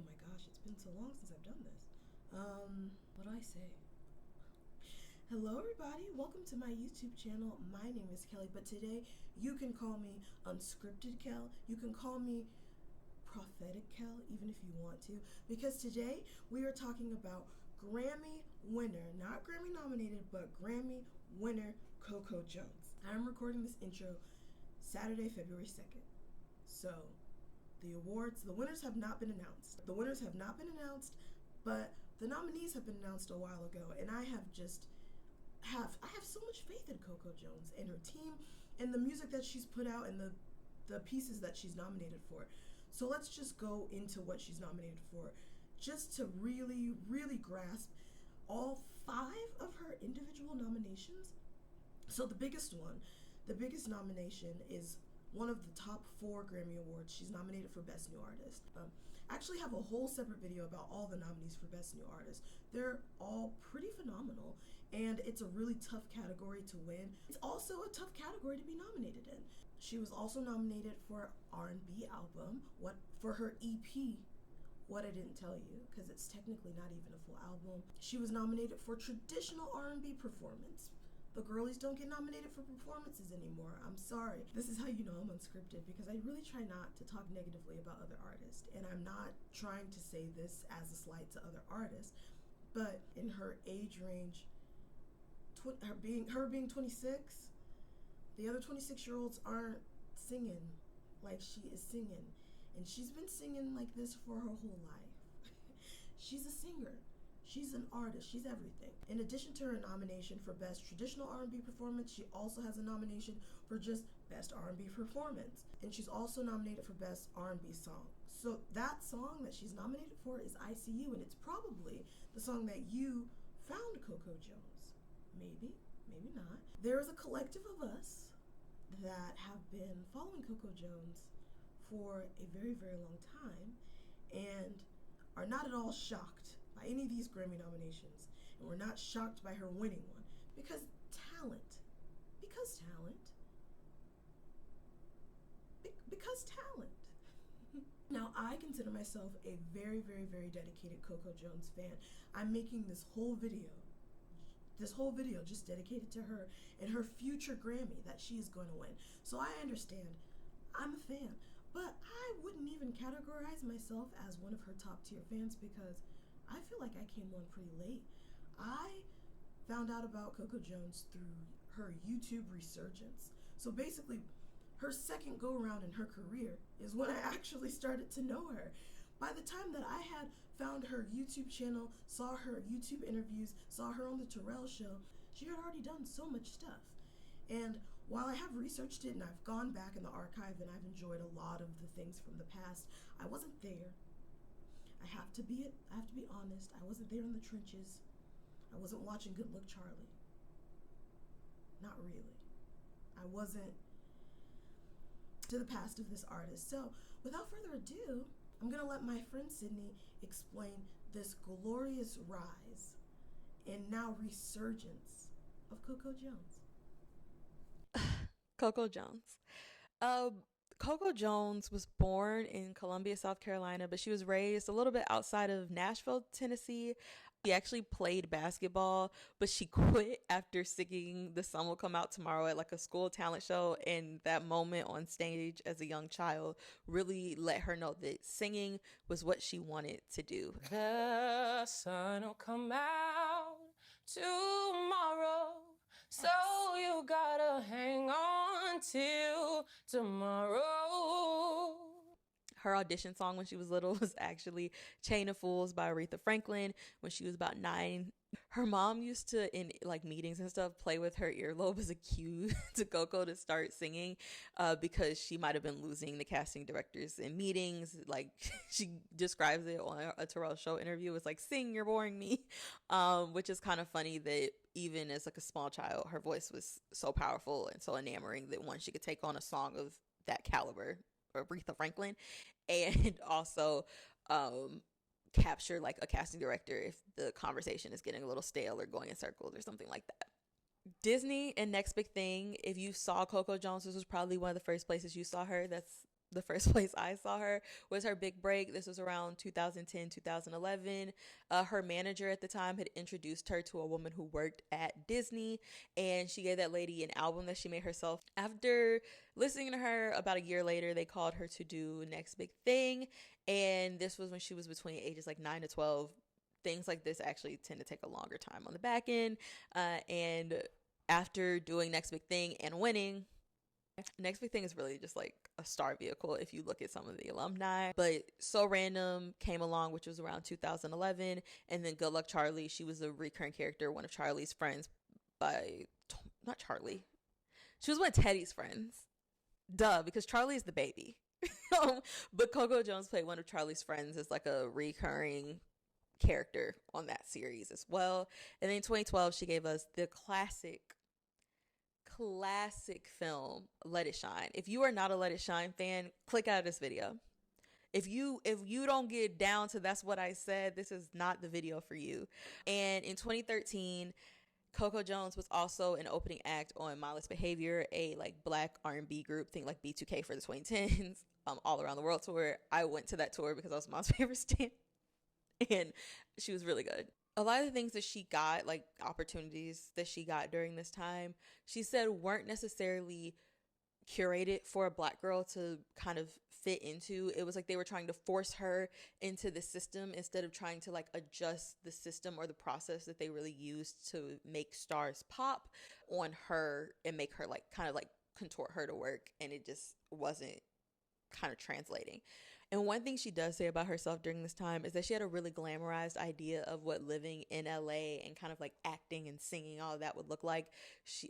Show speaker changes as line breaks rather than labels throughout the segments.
Oh my gosh, it's been so long since I've done this. What do I say? Hello everybody, welcome to my YouTube channel. My name is Kelly, but today you can call me Unscripted Kel. You can call me Prophetic Kel, even if you want to, because today we are talking about Grammy winner, not Grammy nominated, but Grammy winner Coco Jones. I'm recording this intro Saturday, February 2nd. So the winners have not been announced. But the nominees have been announced a while ago, and I have so much faith in Coco Jones and her team and the music that she's put out and the pieces that she's nominated for. So let's just go into what she's nominated for, just to really, really grasp all 5 of her individual nominations. So the biggest nomination is one of the top 4 Grammy Awards. She's nominated for Best New Artist. I actually have a whole separate video about all the nominees for Best New Artist. They're all pretty phenomenal, and it's a really tough category to win. It's also a tough category to be nominated in. She was also nominated for R&B album, for her EP, What I Didn't Tell You, because it's technically not even a full album. She was nominated for Traditional R&B Performance. The girlies don't get nominated for performances anymore. I'm sorry. This is how you know I'm unscripted, because I really try not to talk negatively about other artists. And I'm not trying to say this as a slight to other artists, but in her age range, her being 26, the other 26-year-olds aren't singing like she is singing. And she's been singing like this for her whole life. She's a singer. She's an artist. She's everything. In addition to her nomination for Best Traditional R&B Performance, she also has a nomination for just Best R&B Performance. And she's also nominated for Best R&B Song. So that song that she's nominated for is ICU, and it's probably the song that you found Coco Jones. Maybe, maybe not. There is a collective of us that have been following Coco Jones for a very, very long time and are not at all shocked by any of these Grammy nominations, and we're not shocked by her winning one, because talent. Now, I consider myself a very, very, very dedicated Coco Jones fan. I'm making this whole video just dedicated to her and her future Grammy that she is going to win. So I understand. I'm a fan, but I wouldn't even categorize myself as one of her top tier fans, because I feel like I came on pretty late. I found out about Coco Jones through her YouTube resurgence. So basically, her second go around in her career is when I actually started to know her. By the time that I had found her YouTube channel, saw her YouTube interviews, saw her on the Terrell Show, she had already done so much stuff. And while I have researched it and I've gone back in the archive and I've enjoyed a lot of the things from the past, I wasn't there. I have to be honest. I wasn't there in the trenches. I wasn't watching Good Luck Charlie. Not really. I wasn't to the past of this artist. So without further ado, I'm gonna let my friend Sydney explain this glorious rise and now resurgence of Coco Jones.
Coco Jones. Uh, Coco Jones was born in Columbia, South Carolina, but she was raised a little bit outside of Nashville, Tennessee. She actually played basketball, but she quit after singing The Sun Will Come Out Tomorrow at like a school talent show. And that moment on stage as a young child really let her know that singing was what she wanted to do.
The sun will come out tomorrow, so you gotta hang on till tomorrow.
Her audition song when she was little was actually Chain of Fools by Aretha Franklin when she was about 9. Her mom used to, in like meetings and stuff, play with her earlobe as a cue to Coco to start singing, because she might have been losing the casting directors in meetings. Like she describes it on a Terrell Show interview. It's like, sing, you're boring me, which is kind of funny that even as like a small child, her voice was so powerful and so enamoring that one, she could take on a song of that caliber, Aretha Franklin, and also capture like a casting director if the conversation is getting a little stale or going in circles or something like that. Disney and Next Big Thing, if you saw Coco Jones, this was probably one of the first places you saw her. That's the first place I saw her was her big break. This was around 2010, 2011. Her manager at the time had introduced her to a woman who worked at Disney, and she gave that lady an album that she made herself. After listening to her, about a year later, they called her to do Next Big Thing, and this was when she was between ages like 9 to 12. Things like this actually tend to take a longer time on the back end, and after doing Next Big Thing and winning, Next Big Thing is really just like a star vehicle if you look at some of the alumni. But So Random came along, which was around 2011, and then Good Luck Charlie. She was a recurring character, one of Charlie's friends not Charlie. She was one of Teddy's friends. Duh, because Charlie is the baby. But Coco Jones played one of Charlie's friends as like a recurring character on that series as well. And then in 2012, she gave us the classic film Let It Shine. If you are not a Let It Shine fan, click out of this video. If you don't get down to That's What I Said, this is not the video for you. And in 2013, Coco Jones was also an opening act on Mindless Behavior, a like black R&B group, think like B2K for the 2010s, all around the world tour. I went to that tour because I was Mom's favorite stan, and she was really good. A lot of the things that she got, like opportunities that she got during this time, she said weren't necessarily curated for a black girl to kind of fit into. It was like they were trying to force her into the system instead of trying to like adjust the system or the process that they really used to make stars pop on her and make her like kind of like contort her to work, and it just wasn't kind of translating. And one thing she does say about herself during this time is that she had a really glamorized idea of what living in LA and kind of like acting and singing, all of that would look like.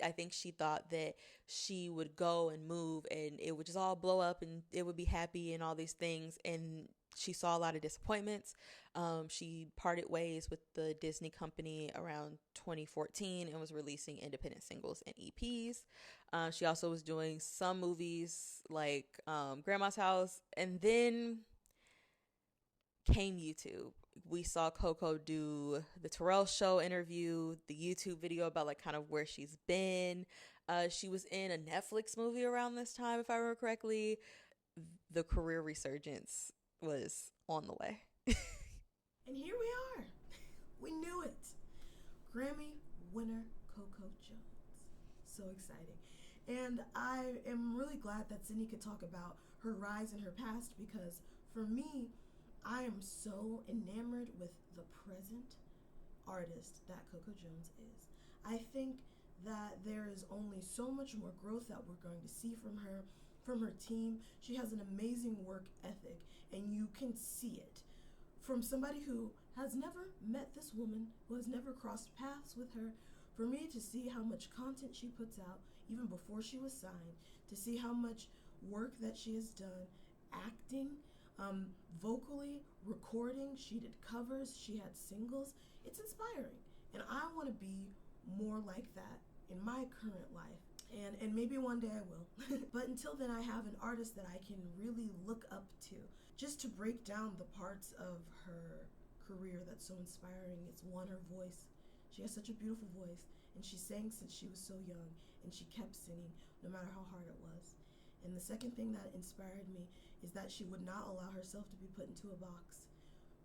I think she thought that she would go and move and it would just all blow up and it would be happy and all these things. And she saw a lot of disappointments. She parted ways with the Disney company around 2014 and was releasing independent singles and EPs. She also was doing some movies like Grandma's House, and then came YouTube. We saw Coco do the Terrell Show interview, the YouTube video about like kind of where she's been. She was in a Netflix movie around this time, if I remember correctly. The career resurgence was on the way.
And here we are. We knew it. Grammy winner Coco Jones. So exciting. And I am really glad that Sydney could talk about her rise and her past, because for me, I am so enamored with the present artist that Coco Jones is. I think that there is only so much more growth that we're going to see from her team. She has an amazing work ethic, and you can see it. From somebody who has never met this woman, who has never crossed paths with her, for me to see how much content she puts out, even before she was signed, to see how much work that she has done, acting, vocally, recording, she did covers, she had singles, it's inspiring. And I want to be more like that in my current life. And maybe one day I will. But until then, I have an artist that I can really look up to. Just to break down the parts of her career that's so inspiring, it's one, her voice. She has such a beautiful voice, and she sang since she was so young, and she kept singing no matter how hard it was. And the second thing that inspired me is that she would not allow herself to be put into a box.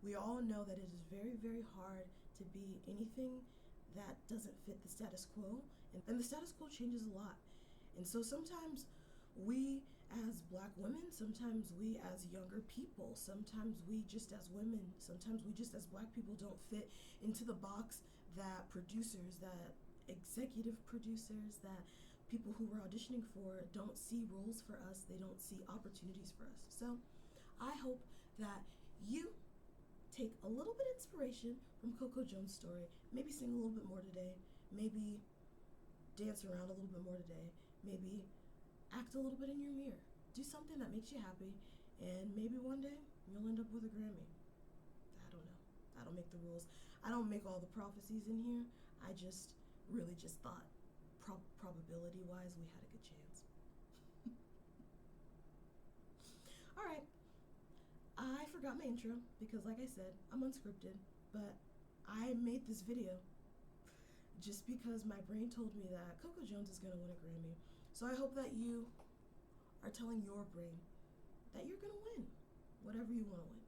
We all know that it is very, very hard to be anything that doesn't fit the status quo, and the status quo changes a lot. And so sometimes we as black women, sometimes we as younger people, sometimes we just as women, sometimes we just as black people don't fit into the box that producers, that executive producers, that people who we're auditioning for don't see roles for us, they don't see opportunities for us. So I hope that you take a little bit of inspiration from Coco Jones' story, maybe sing a little bit more today, maybe dance around a little bit more today, maybe act a little bit in your mirror. Do something that makes you happy, and maybe one day you'll end up with a Grammy. I don't know. I don't make the rules. I don't make all the prophecies in here. I just really just thought probability-wise we had a good chance. All right. I forgot my intro because, like I said, I'm unscripted, but I made this video just because my brain told me that Coco Jones is going to win a Grammy. So I hope that you are telling your brain that you're gonna win whatever you want to win.